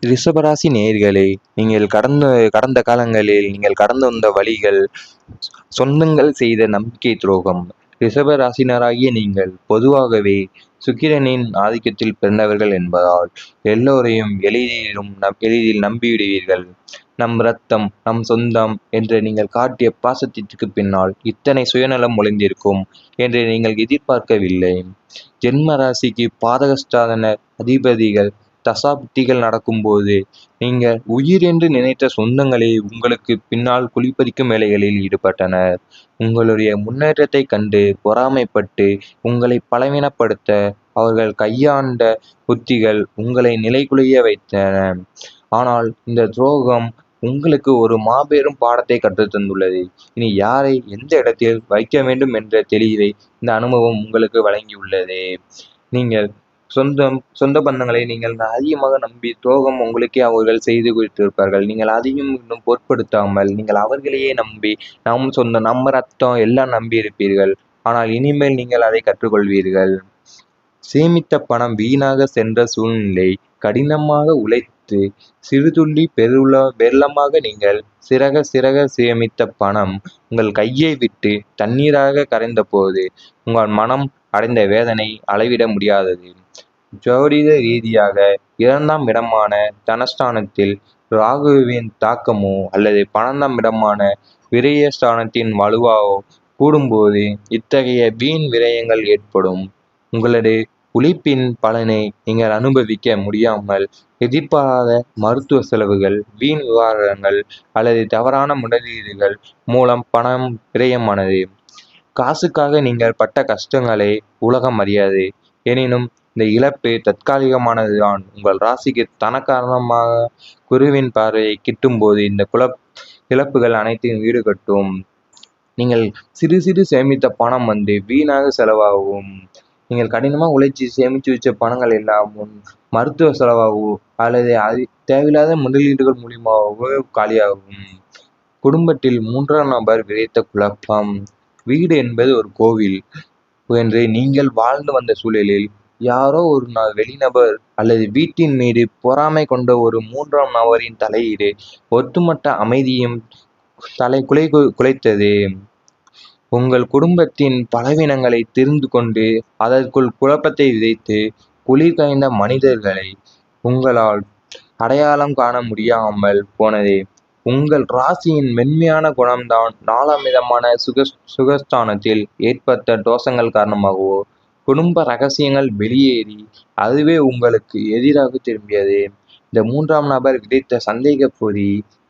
ரிஷபராசி நேயர்களே, நீங்கள் கடந்த காலங்களில் நீங்கள் கடந்து வந்த வழிகள், சொந்தங்கள் செய்த நம்பிக்கை துரோகம். ரிஷபராசினராகிய நீங்கள் பொதுவாகவே சுக்கிரனின் ஆதிக்கத்தில் பிறந்தவர்கள் என்பதால் எல்லோரையும் எளிதில் நம்பிவிடுவீர்கள். நம் ரத்தம், நம் சொந்தம் என்று நீங்கள் காட்டிய பாசத்திற்கு பின்னால் இத்தனை சுயநலம் ஒளிந்திருக்கும் என்று நீங்கள் எதிர்பார்க்கவில்லை. ஜென்ம ராசிக்கு பாதகஸ்தான அதிபதிகள் தசாப்திகள் நடக்கும்போது நீங்கள் உயிர் என்று நினைத்த சொந்தங்களே உங்களுக்கு பின்னால் குழிப்பறிக்கும் வேலைகளில் ஈடுபட்டனர். உங்களுடைய முன்னேற்றத்தை கண்டு பொறாமைப்பட்டு உங்களை பலவீனப்படுத்த அவர்கள் கையாண்ட புத்திகள் உங்களை நிலைகுலைய வைத்தன. ஆனால் இந்த துரோகம் உங்களுக்கு ஒரு மாபெரும் பாடத்தை கற்றுத்தந்துள்ளது. இனி யாரை எந்த இடத்தில் வைக்க வேண்டும் என்ற தெளிவை இந்த அனுபவம் உங்களுக்கு வழங்கியுள்ளது. நீங்கள் சொந்த பந்தங்களை நீங்கள் அதிகமாக நம்பி துரோகம் உங்களுக்கே அவர்கள் செய்து கொடுத்திருப்பார்கள். நீங்கள் அதையும் இன்னும் பொருட்படுத்தாமல் நீங்கள் அவர்களையே நம்பி நம்ம ரத்தம் எல்லாம் நம்பி இருப்பீர்கள். ஆனால் இனிமேல் நீங்கள் அதை கற்றுக்கொள்வீர்கள். சேமித்த பணம் வீணாக சென்ற சூழ்நிலை. கடினமாக உழைத்து சிறுதுள்ளி வெள்ளமாக நீங்கள் சிறக சேமித்த பணம் உங்கள் கையை விட்டு தண்ணீராக கரைந்த போது உங்கள் மனம் அடைந்த வேதனை அளவிட முடியாதது. ஜோதிட ரீதியாக 2ஆம் இடமான தனஸ்தானத்தில் ராகுவின் தாக்கமோ அல்லது 12ஆம் இடமான விரயஸ்தானத்தின் வலுவாவோ கூடும்போது இத்தகைய வீண் விரயங்கள் ஏற்படும். உங்களது உழைப்பின் பலனை நீங்கள் அனுபவிக்க முடியாமல் எதிர்பாராத மருத்துவ செலவுகள், வீண் விவகாரங்கள் அல்லது தவறான முதலீடுகள் மூலம் பணம் விரயமானது. காசுக்காக நீங்கள் பட்ட கஷ்டங்களை உலகம் அறியாது. எனினும் இந்த இழப்பு தற்காலிகமானதுதான். உங்கள் ராசிக்கு தனக்காரணமாக குருவின் பார்வையை கிட்டும்போது இந்த இழப்புகள் அனைத்தையும் ஈடுகட்டும். நீங்கள் சிறு சிறு சேமித்த பணம் வீணாக செலவாகும். நீங்கள் கடினமாக உழைச்சி சேமித்து வச்ச பணங்கள் எல்லாம் மருத்துவ செலவாகவோ அல்லது தேவையில்லாத முதலீடுகள் மூலியமாகவோ காலியாகும். குடும்பத்தில் 3ஆம் நபர் விதைத்த குழப்பம். வீடு என்பது ஒரு கோவில் என்று நீங்கள் வாழ்ந்து வந்த சூழலில் யாரோ ஒரு வெளிநபர் அல்லது வீட்டின் மீது பொறாமை கொண்ட ஒரு 3ஆம் நபரின் தலையீடு ஒட்டுமொத்த அமைதியும் குலைத்தது. உங்கள் குடும்பத்தின் பலவீனங்களை தெரிந்து கொண்டு அதற்குள் குழப்பத்தை விதைத்து குளிர் காய்ந்த மனிதர்களை உங்களால் அடையாளம் காண முடியாமல் போனது. உங்கள் ராசியின் மென்மையான குணம்தான் 4ஆம் இடமான சுகஸ்தானத்தில் ஏற்பட்ட தோஷங்கள் காரணமாகவோ குடும்ப ரகசியங்கள் வெளியேறி அதுவே உங்களுக்கு எதிராக திரும்பியது. இந்த 3ஆம் நபர் விதைத்த சந்தேக பொறி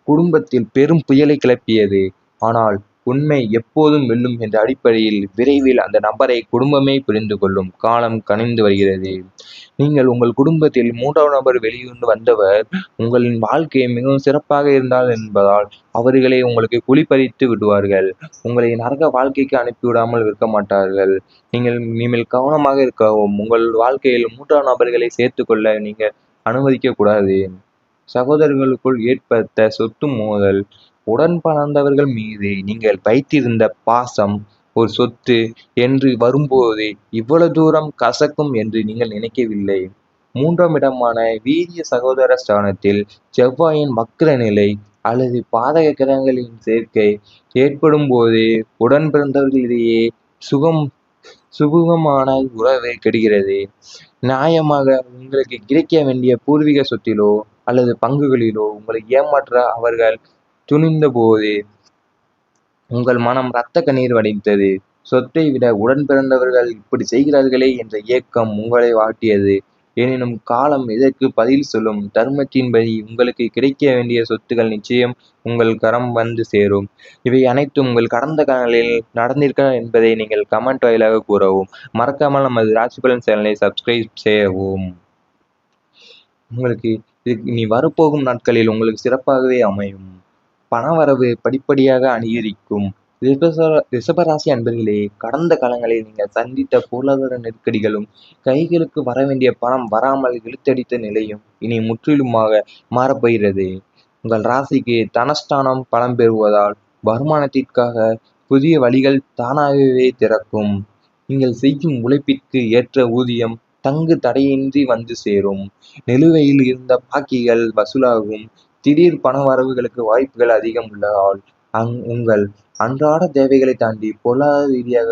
குடும்பத்தில் பெரும் புயலை கிளப்பியது. ஆனால் உண்மை எப்போதும் வெல்லும் என்ற அடிப்படையில் விரைவில் அந்த நபரை குடும்பமே புரிந்து கொள்ளும் காலம் கனிந்து வருகிறது. நீங்கள் உங்கள் குடும்பத்தில் 3ஆம் நபர் வெளியிருந்து வந்தவர் உங்களின் வாழ்க்கை மிகவும் சிறப்பாக இருந்தால் என்பதால் அவர்களை உங்களுக்கு குழிப்பறித்து விடுவார்கள். உங்களை நரக வாழ்க்கைக்கு அனுப்பிவிடாமல் இருக்க மாட்டார்கள். நீங்கள் கவனமாக இருக்கவும். உங்கள் வாழ்க்கையில் 3ஆம் நபர்களை சேர்த்து கொள்ள நீங்கள் அனுமதிக்க கூடாது. சகோதரர்களுக்குள் ஏற்பட்ட சொத்து மோதல். உடன் பிறந்தவர்கள் மீது நீங்கள் வைத்திருந்த பாசம் ஒரு சொத்து என்று வரும்போது இவ்வளவு தூரம் கசக்கும் என்று நீங்கள் நினைக்கவில்லை. 3ஆம் இடமான வீரிய சகோதர ஸ்தானத்தில் செவ்வாயின் வக்ர நிலை அல்லது பாதக கிரகங்களின் சேர்க்கை ஏற்படும் போது உடன் பிறந்தவர்களிடையே சுகமான உறவு கெடுகிறது. நியாயமாக உங்களுக்கு கிடைக்க வேண்டிய பூர்வீக சொத்திலோ அல்லது பங்குகளிலோ உங்களை ஏமாற்ற அவர்கள் துணிந்த போது உங்கள் மனம் இரத்த கண்ணீர் வடித்தது. சொத்தை விட உடன் பிறந்தவர்கள் இப்படி செய்கிறார்களே என்ற ஏக்கம் உங்களை வாட்டியது. எனினும் காலம் இதற்கு பதில் சொல்லும். தர்மத்தின்படி உங்களுக்கு கிடைக்க வேண்டிய சொத்துக்கள் நிச்சயம் உங்கள் கரம் வந்து சேரும். இவை அனைத்தும் உங்கள் கடந்த காலங்களில் நடந்திருக்க என்பதை நீங்கள் கமெண்ட் வாயிலாக கூறவும். மறக்காமல் நமது ராசிபலன் சேனலை சப்ஸ்கிரைப் செய்யவும். உங்களுக்கு இனி வரப்போகும் நாட்களில் உங்களுக்கு சிறப்பாகவே அமையும். பணவரவு படிப்படியாக அதிகரிக்கும். ரிஷபராசி அன்பர்களே, கடந்த காலங்களில் நீங்கள் சந்தித்த பொருளாதார நெருக்கடிகளும் கைகளுக்கு வர வேண்டிய பணம் வராமல் இழுத்தடித்த நிலையும் இனி முற்றிலுமாக மாறப்போகிறது. உங்கள் ராசிக்கு தனஸ்தானம் பலம் பெறுவதால் வருமானத்திற்காக புதிய வழிகள் தானாகவே திறக்கும். நீங்கள் செய்யும் உழைப்பிற்கு ஏற்ற ஊதியம் தங்கு தடையின்றி வந்து சேரும். நிலுவையில் இருந்த பாக்கிகள் வசூலாகும். திடீர் பண வரவுகளுக்கு வாய்ப்புகள் அதிகம் உள்ளதால் உங்கள் அன்றாட தேவைகளை தாண்டி பொருளாதார ரீதியாக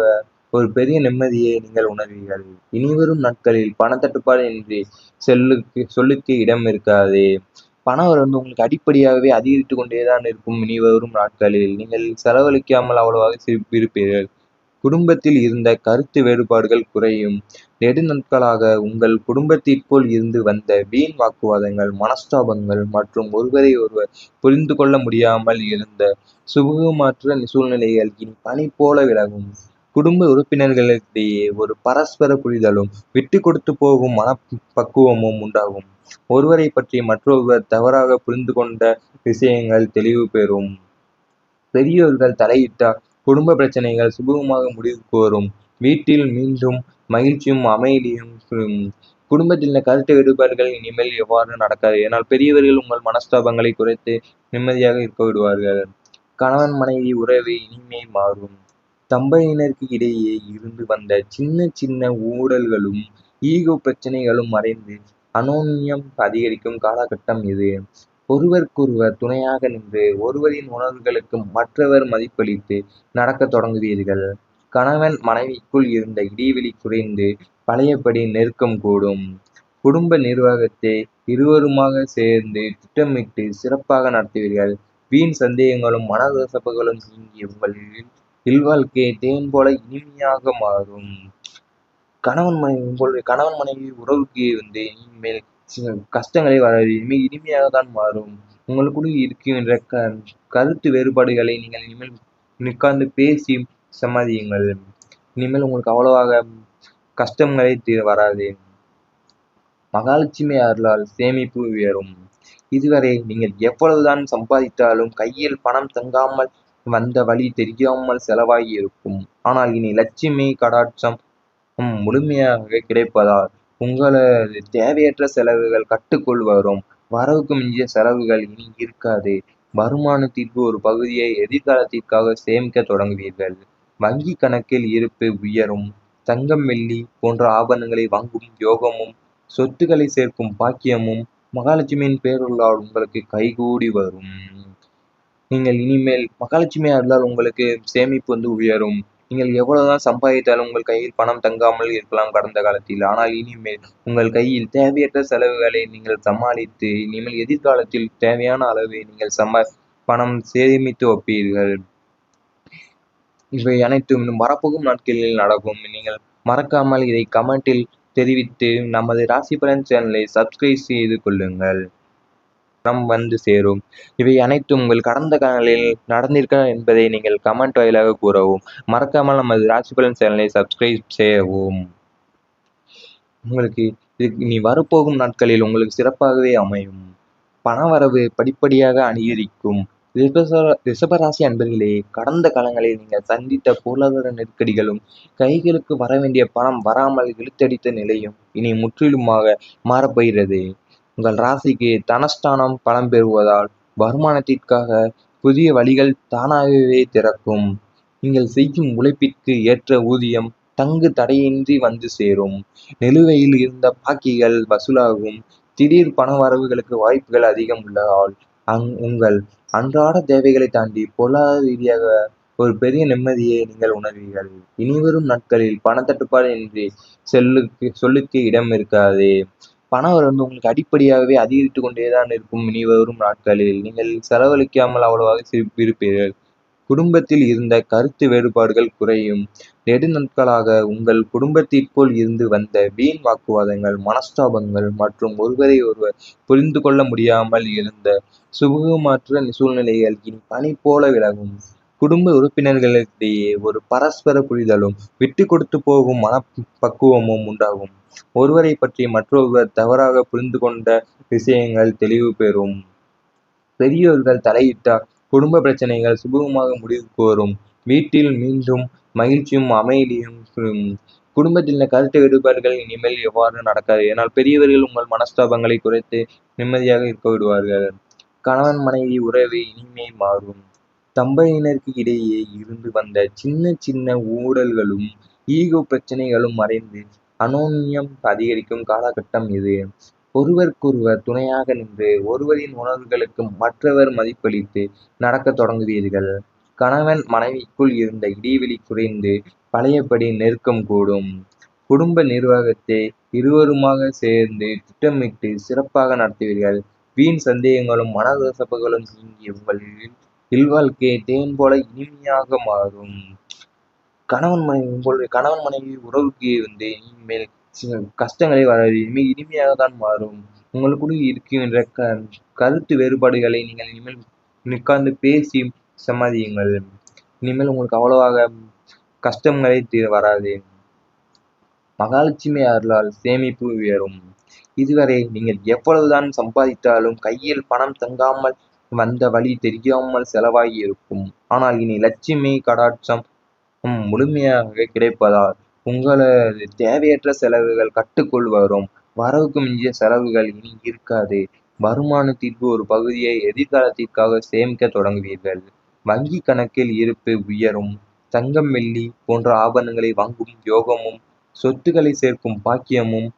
ஒரு பெரிய நிம்மதியை நீங்கள் உணர்வீர்கள். இனிவரும் நாட்களில் பணத்தட்டுப்பாடு இன்றி சொல்லுக்கு இடம் இருக்காது. பணம் உங்களுக்கு அடிப்படையாகவே அதிகரித்து கொண்டேதான் இருக்கும். இனிவரும் நாட்களில் நீங்கள் செலவழிக்காமல் அவ்வளவாக இருப்பீர்கள். குடும்பத்தில் இருந்த கருத்து வேறுபாடுகள் குறையும். நெடுநாட்களாக உங்கள் குடும்பத்திற்குள் இருந்து வந்த வீண் வாக்குவாதங்கள், மனஸ்தாபங்கள் மற்றும் ஒருவரை ஒருவர் புரிந்து கொள்ள முடியாமல் இருந்த சுமூகமற்ற சூழ்நிலைகள் இனி பனி போல விலகும். குடும்ப உறுப்பினர்களிடையே ஒரு பரஸ்பர புரிதலும் விட்டு கொடுத்து போகும் மனப்பக்குவமும் உண்டாகும். ஒருவரை பற்றி மற்றொருவர் தவறாக புரிந்து கொண்ட விஷயங்கள் தெளிவு பெறும். பெரியோர்கள் தலையிட்டால் குடும்ப பிரச்சனைகள் சுமூகமாக முடிவுக்கு வரும். வீட்டில் மீண்டும் மகிழ்ச்சியும் அமைதியும். குடும்பத்தில் கருத்து வேறுபாடுகள் இனிமேல் எவ்வாறு நடக்காது. ஏனால் பெரியவர்கள் உங்கள் மனஸ்தாபங்களை குறைத்து நிம்மதியாக இருக்க விடுவார்கள். கணவன் மனைவி உறவு இனிமே மாறும். தம்பதியினருக்கு இடையே இருந்து வந்த சின்ன சின்ன ஊடல்களும் ஈகோ பிரச்சனைகளும் மறைந்து அனோன்யம் அதிகரிக்கும் காலகட்டம் இது. ஒருவருக்கொருவர் துணையாக நின்று ஒருவரின் உணர்வுகளுக்கு மற்றவர் மதிப்பளித்து நடக்கத் தொடங்குவீர்கள். கணவன் மனைவிக்குள் இருந்த இடைவெளி குறைந்து பழையபடி நெருக்கம் கூடும். குடும்ப நிர்வாகத்தை இருவருமாக சேர்ந்து திட்டமிட்டு சிறப்பாக நடத்துவீர்கள். வீண் சந்தேகங்களும் மனக்கசப்புகளும் நீங்கி உங்கள் இல்வாழ்க்கை தேன் போல இனிமையாக மாறும். உங்களுடைய கணவன் மனைவி உறவுக்கு இனிமேல் கஷ்டங்களை வராது. இனிமேல் இனிமையாக தான் மாறும். உங்களுக்குள் இருக்கின்ற கருத்து வேறுபாடுகளை நீங்கள் இனிமேல் உட்கார்ந்து பேசி சமாளியுங்கள். இனிமேல் உங்களுக்கு அவ்வளவாக கஷ்டங்களே வராது. மகாலட்சுமி அருளால் சேமிப்பு உயரும். இதுவரை நீங்கள் எவ்வளவுதான் சம்பாதித்தாலும் கையில் பணம் தங்காமல் வந்த வழி தெரியாமல் செலவாகி இருக்கும். ஆனால் இனி லட்சுமி கடாட்சம் முழுமையாக கிடைப்பதால் உங்களது தேவையற்ற செலவுகள் கட்டுக்குள் வரும். வரவுக்கு மிஞ்சிய செலவுகள் இனி இருக்காது. வருமானத்திற்கு ஒரு பகுதியை எதிர்காலத்திற்காக சேமிக்க தொடங்குவீர்கள். வங்கி கணக்கில் இருப்பு உயரும். தங்கம் வெள்ளி போன்ற ஆபரணங்களை வாங்கும் யோகமும் சொத்துக்களை சேர்க்கும் பாக்கியமும் மகாலட்சுமியின் பேருள்ளால் உங்களுக்கு கைகூடி வரும். நீங்கள் இனிமேல் மகாலட்சுமி அருளால் உங்களுக்கு சேமிப்பு உயரும். நீங்கள் எவ்வளவுதான் சம்பாதித்தாலும் உங்கள் கையில் பணம் தங்காமல் இருக்கலாம் கடந்த காலத்தில். ஆனால் இனிமேல் உங்கள் கையில் தேவையற்ற செலவுகளை நீங்கள் சமாளித்து இனிமேல் எதிர்காலத்தில் தேவையான அளவு நீங்கள் பணம் சேமித்து வைப்பீர்கள். இவை அனைத்தும் வரப்போகும் நாட்களில் நடக்கும். நீங்கள் மறக்காமல் இதை கமெண்டில் தெரிவித்து நமது ராசி பலன் சேனலை சப்ஸ்கிரைப் செய்து கொள்ளுங்கள். வந்து சேரும். இவை அனைத்தும் உங்கள் கடந்த காலங்களில் நடந்திருக்க என்பதை நீங்கள் கமெண்ட் வாயிலாக கூறவும். மறக்காமல் நமது ராசி பலன் சேனலை சப்ஸ்கிரைப் செய்யவும். உங்களுக்கு இனி வரப்போகும் நாட்களில் உங்களுக்கு சிறப்பாகவே அமையும். பணவரவு படிப்படியாக அதிகரிக்கும். ரிஷபராசி அன்பர்களே, கடந்த காலங்களில் நீங்கள் சந்தித்த பொருளாதார நெருக்கடிகளும் கைகளுக்கு வர வேண்டிய பணம் வராமல் இழுத்தடித்த நிலையும் இனி முற்றிலுமாக மாறப்போகிறது. உங்கள் ராசிக்கு தனஸ்தானம் பலம் பெறுவதால் வருமானத்திற்காக புதிய வழிகள் தானாகவே திறக்கும். நீங்கள் செய்யும் உழைப்பிற்கு ஏற்ற ஊதியம் தங்கு தடையின்றி வந்து சேரும். நிலுவையில் இருந்த பாக்கிகள் வசூலாகும். திடீர் பண வரவுகளுக்கு வாய்ப்புகள் அதிகம் உள்ளதால் உங்கள் அன்றாட தேவைகளை தாண்டி பொருளாதார ரீதியாக ஒரு பெரிய நிம்மதியை நீங்கள் உணர்வீர்கள். இனிவரும் நாட்களில் பணத்தட்டுப்பாடு இன்றி சொல்லுக்கு இடம் இருக்காது. பணம் உங்களுக்கு அடிப்படையாகவே அதிகரித்து கொண்டேதான் இருக்கும். இனிவரும் நாட்களில் நீங்கள் செலவழிக்காமல் அவ்வளவாக இருப்பீர்கள். குடும்பத்தில் இருந்த கருத்து வேறுபாடுகள் குறையும். நெடுநாட்களாக உங்கள் குடும்பத்திற்குள் இருந்து வந்த வீண் வாக்குவாதங்கள், மனஸ்தாபங்கள் மற்றும் ஒருவரை ஒருவர் புரிந்து கொள்ள முடியாமல் இருந்த சுமூகமற்ற சூழ்நிலைகள் இனி பனி போல விலகும். குடும்ப உறுப்பினர்களிடையே ஒரு பரஸ்பர புரிதலும் விட்டு கொடுத்து போகும் மனப்பக்குவமும் உண்டாகும். ஒருவரை பற்றி மற்றொருவர் தவறாக புரிந்து கொண்ட விஷயங்கள் தெளிவு பெறும். பெரியோர்கள் தலையிட்டால் குடும்ப பிரச்சனைகள் சுமூகமாக முடிவுக்கு வரும். வீட்டில் மீண்டும் மகிழ்ச்சியும் அமைதியும். குடும்பத்தில் கருத்து வேறுபாடுகள் இனிமேல் எவ்வாறு நடக்காது. ஏனால் பெரியவர்கள் உங்கள் மனஸ்தாபங்களை குறைத்து நிம்மதியாக இருக்க விடுவார்கள். கணவன் மனைவி உறவு இனிமே மாறும். தம்பதியினருக்கு இடையே இருந்து வந்த சின்ன சின்ன ஊடல்களும் ஈகோ பிரச்சனைகளும் மறைந்து அனோன்யம் அதிகரிக்கும் காலகட்டம் இது. ஒருவருக்கொருவர் துணையாக நின்று ஒருவரின் உணர்வுகளுக்கு மற்றவர் மதிப்பளித்து நடக்கத் தொடங்குவீர்கள். கணவன் மனைவிக்குள் இருந்த இடைவெளி குறைந்து பழையபடி நெருக்கம் கூடும். குடும்ப நிர்வாகத்தை இருவருமாக சேர்ந்து திட்டமிட்டு சிறப்பாக நடத்துவீர்கள். வீண் சந்தேகங்களும் மனக்கசப்புகளும் நீங்கி உங்கள் இல்வாழ்க்கை தேன் போல இனிமையாக மாறும். உங்களுடைய கணவன் மனைவி உறவுக்கு இனிமேல் சில கஷ்டங்களே வராது. இனிமேல் இனிமையாக தான் மாறும். உங்களுக்குள் இருக்கின்ற கருத்து வேறுபாடுகளை நீங்கள் இனிமேல் உட்கார்ந்து பேசி சமாளியுங்கள். இனிமேல் உங்களுக்கு அவ்வளவாக கஷ்டங்களே வராது. மகாலட்சுமி அருளால் சேமிப்பு உயரும். இதுவரை நீங்கள் எவ்வளவுதான் சம்பாதித்தாலும் கையில் பணம் தங்காமல் வந்த வழி தெரியாமல் செலவாகி இருக்கும். ஆனால் இனி லட்சுமி கடாட்சம் முழுமையாக கிடைப்பதால் உங்களது தேவையற்ற செலவுகள் கட்டுக்குள் வரும். வரவுக்கு மிஞ்சிய செலவுகள் இனி இருக்காது. வருமானத்திற்கு ஒரு பகுதியை எதிர்காலத்திற்காக சேமிக்க தொடங்குவீர்கள். வங்கி கணக்கில் இருப்பு உயரும். தங்கம் வெள்ளி போன்ற ஆபரணங்களை வாங்கும் யோகமும் சொத்துக்களை சேர்க்கும் பாக்கியமும்